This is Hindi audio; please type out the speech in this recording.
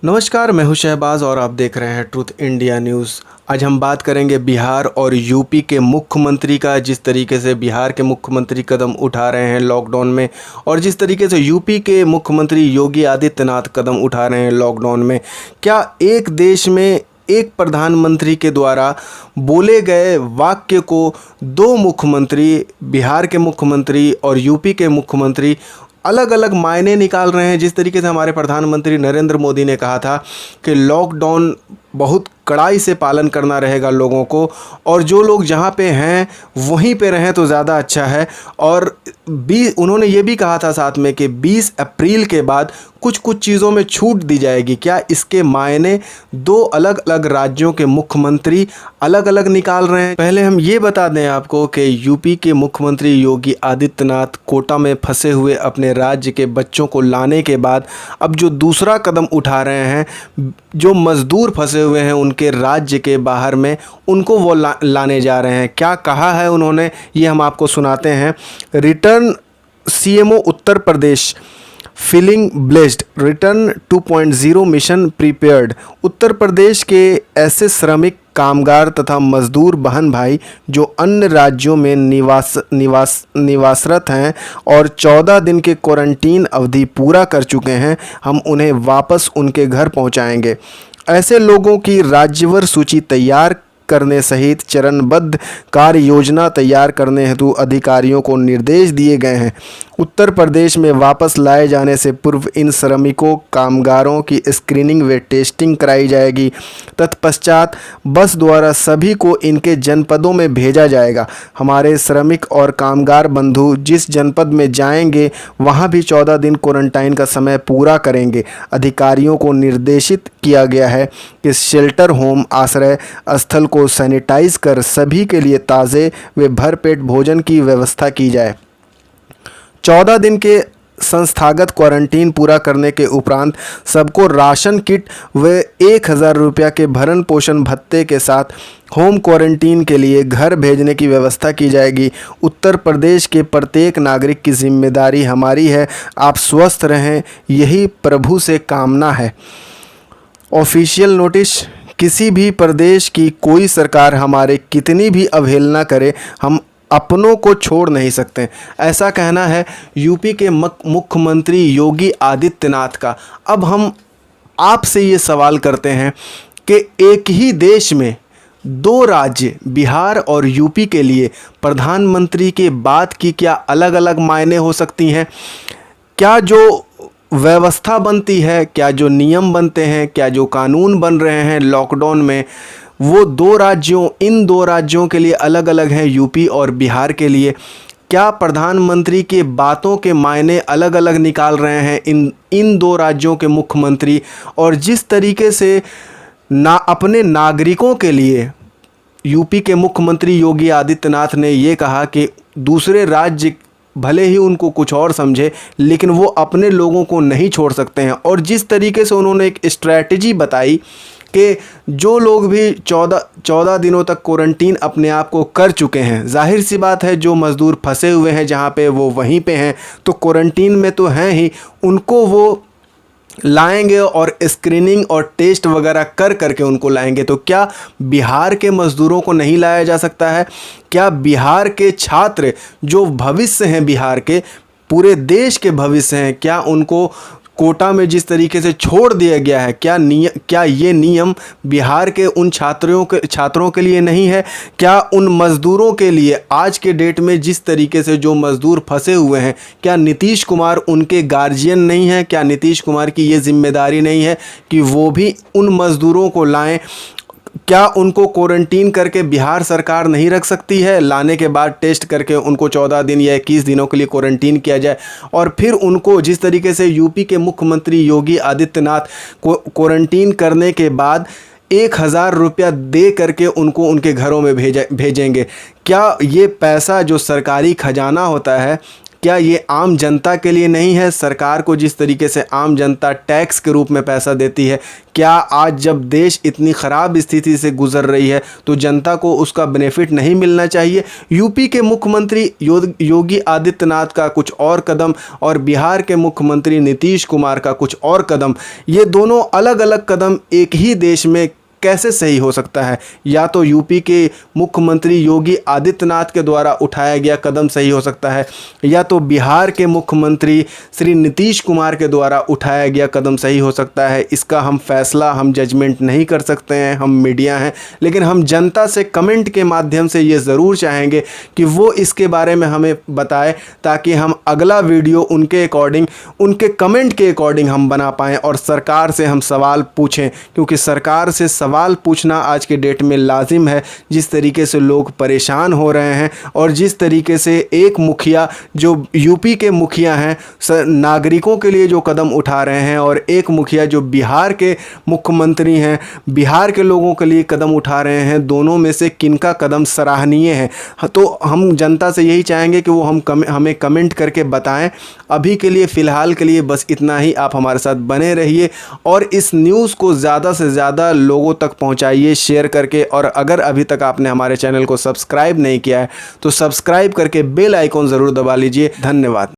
नमस्कार, मैं हूं शहबाज और आप देख रहे हैं ट्रुथ इंडिया न्यूज़। आज हम बात करेंगे बिहार और यूपी के मुख्यमंत्री का। जिस तरीके से बिहार के मुख्यमंत्री कदम उठा रहे हैं लॉकडाउन में, और जिस तरीके से यूपी के मुख्यमंत्री योगी आदित्यनाथ कदम उठा रहे हैं लॉकडाउन में, क्या एक देश में एक प्रधानमंत्री के द्वारा बोले गए वाक्य को दो मुख्यमंत्री, बिहार के मुख्यमंत्री और यूपी के मुख्यमंत्री अलग अलग मायने निकाल रहे हैं। जिस तरीके से हमारे प्रधानमंत्री नरेंद्र मोदी ने कहा था कि लॉकडाउन बहुत कड़ाई से पालन करना रहेगा लोगों को, और जो लोग जहां पे हैं वहीं पे रहें तो ज़्यादा अच्छा है। और उन्होंने ये भी कहा था साथ में कि 20 अप्रैल के बाद कुछ कुछ चीज़ों में छूट दी जाएगी। क्या इसके मायने दो अलग अलग राज्यों के मुख्यमंत्री अलग अलग निकाल रहे हैं? पहले हम ये बता दें आपको कि यूपी के मुख्यमंत्री योगी आदित्यनाथ कोटा में फंसे हुए अपने राज्य के बच्चों को लाने के बाद अब जो दूसरा कदम उठा रहे हैं, जो मज़दूर फंसे हुए हैं उनके राज्य के बाहर में, उनको वो लाने जा रहे हैं। क्या कहा है उन्होंने, ये हम आपको सुनाते हैं। Return CMO Uttar Pradesh feeling blessed, return 2.0 mission prepared. Uttar Pradesh के ऐसे श्रमिक, कामगार तथा मजदूर बहन भाई जो अन्य राज्यों में निवासरत हैं और 14 दिन के क्वारंटीन अवधि पूरा कर चुके हैं, हम उन्हें वापस उनके घर पहुंचाएंगे। ऐसे लोगों की राज्यवार सूची तैयार करने सहित चरणबद्ध कार्य योजना तैयार करने हेतु अधिकारियों को निर्देश दिए गए हैं। उत्तर प्रदेश में वापस लाए जाने से पूर्व इन श्रमिकों, कामगारों की स्क्रीनिंग व टेस्टिंग कराई जाएगी। तत्पश्चात बस द्वारा सभी को इनके जनपदों में भेजा जाएगा। हमारे श्रमिक और कामगार बंधु जिस जनपद में जाएंगे वहां भी 14 दिन क्वारंटाइन का समय पूरा करेंगे। अधिकारियों को निर्देशित किया गया है कि शेल्टर होम आश्रय स्थल को सैनिटाइज कर सभी के लिए ताज़े व भरपेट भोजन की व्यवस्था की जाए। 14 दिन के संस्थागत क्वारंटीन पूरा करने के उपरांत सबको राशन किट व 1000 रुपया के भरण पोषण भत्ते के साथ होम क्वारंटीन के लिए घर भेजने की व्यवस्था की जाएगी। उत्तर प्रदेश के प्रत्येक नागरिक की जिम्मेदारी हमारी है। आप स्वस्थ रहें, यही प्रभु से कामना है। ऑफिशियल नोटिस, किसी भी प्रदेश की कोई सरकार हमारे कितनी भी अवहेलना करे, हम अपनों को छोड़ नहीं सकते। ऐसा कहना है यूपी के मुख्यमंत्री योगी आदित्यनाथ का। अब हम आपसे ये सवाल करते हैं कि एक ही देश में दो राज्य, बिहार और यूपी के लिए प्रधानमंत्री के बात की क्या अलग अलग मायने हो सकती हैं? क्या जो व्यवस्था बनती है, क्या जो नियम बनते हैं, क्या जो कानून बन रहे हैं लॉकडाउन में, वो इन दो राज्यों के लिए अलग अलग हैं, यूपी और बिहार के लिए? क्या प्रधानमंत्री के बातों के मायने अलग अलग निकाल रहे हैं इन दो राज्यों के मुख्यमंत्री? और जिस तरीके से अपने नागरिकों के लिए यूपी के मुख्यमंत्री योगी आदित्यनाथ ने ये कहा कि दूसरे राज्य भले ही उनको कुछ और समझे, लेकिन वो अपने लोगों को नहीं छोड़ सकते हैं। और जिस तरीके से उन्होंने एक स्ट्रैटेजी बताई कि जो लोग भी 14 दिनों तक क्वारंटीन अपने आप को कर चुके हैं, जाहिर सी बात है जो मज़दूर फंसे हुए हैं जहाँ पे वो वहीं पे हैं, तो क्वारंटीन में तो हैं ही, उनको वो लाएंगे और स्क्रीनिंग और टेस्ट वगैरह कर करके उनको लाएंगे। तो क्या बिहार के मज़दूरों को नहीं लाया जा सकता है? क्या बिहार के छात्र जो भविष्य हैं, बिहार के पूरे देश के भविष्य हैं, क्या उनको कोटा में जिस तरीके से छोड़ दिया गया है, क्या ये नियम बिहार के उन छात्रों के लिए नहीं है? क्या उन मज़दूरों के लिए आज के डेट में जिस तरीके से जो मज़दूर फंसे हुए हैं, क्या नीतीश कुमार उनके गार्जियन नहीं है? क्या नीतीश कुमार की ये जिम्मेदारी नहीं है कि वो भी उन मज़दूरों को लाएं? क्या उनको क्वारंटीन करके बिहार सरकार नहीं रख सकती है? लाने के बाद टेस्ट करके उनको 14 दिन या 21 दिनों के लिए क्वारंटीन किया जाए, और फिर उनको जिस तरीके से यूपी के मुख्यमंत्री योगी आदित्यनाथ क्वारंटीन करने के बाद 1000 रुपया दे करके उनको उनके घरों में भेजेंगे। क्या ये पैसा जो सरकारी खजाना होता है, क्या ये आम जनता के लिए नहीं है? सरकार को जिस तरीके से आम जनता टैक्स के रूप में पैसा देती है, क्या आज जब देश इतनी ख़राब स्थिति से गुजर रही है तो जनता को उसका बेनिफिट नहीं मिलना चाहिए? यूपी के मुख्यमंत्री योगी आदित्यनाथ का कुछ और कदम और बिहार के मुख्यमंत्री नीतीश कुमार का कुछ और कदम, ये दोनों अलग अलग कदम एक ही देश में कैसे सही हो सकता है? या तो यूपी के मुख्यमंत्री योगी आदित्यनाथ के द्वारा उठाया गया कदम सही हो सकता है, या तो बिहार के मुख्यमंत्री श्री नीतीश कुमार के द्वारा उठाया गया कदम सही हो सकता है। इसका हम फैसला, हम जजमेंट नहीं कर सकते हैं, हम मीडिया हैं, लेकिन हम जनता से कमेंट के माध्यम से ये ज़रूर चाहेंगे कि वो इसके बारे में हमें बताए, ताकि हम अगला वीडियो उनके अकॉर्डिंग, उनके कमेंट के अकॉर्डिंग हम बना पाएँ और सरकार से हम सवाल पूछें, क्योंकि सरकार से सवाल पूछना आज के डेट में लाजिम है। जिस तरीके से लोग परेशान हो रहे हैं और जिस तरीके से एक मुखिया जो यूपी के मुखिया हैं नागरिकों के लिए जो कदम उठा रहे हैं, और एक मुखिया जो बिहार के मुख्यमंत्री हैं बिहार के लोगों के लिए कदम उठा रहे हैं, दोनों में से किनका कदम सराहनीय है? तो हम जनता से यही चाहेंगे कि वो हमें कमेंट करके बताएं। अभी के लिए, फ़िलहाल के लिए बस इतना ही। आप हमारे साथ बने रहिए और इस न्यूज़ को ज़्यादा से ज़्यादा लोगों तक पहुंचाइए शेयर करके। और अगर अभी तक आपने हमारे चैनल को सब्सक्राइब नहीं किया है तो सब्सक्राइब करके बेल आइकॉन ज़रूर दबा लीजिए। धन्यवाद।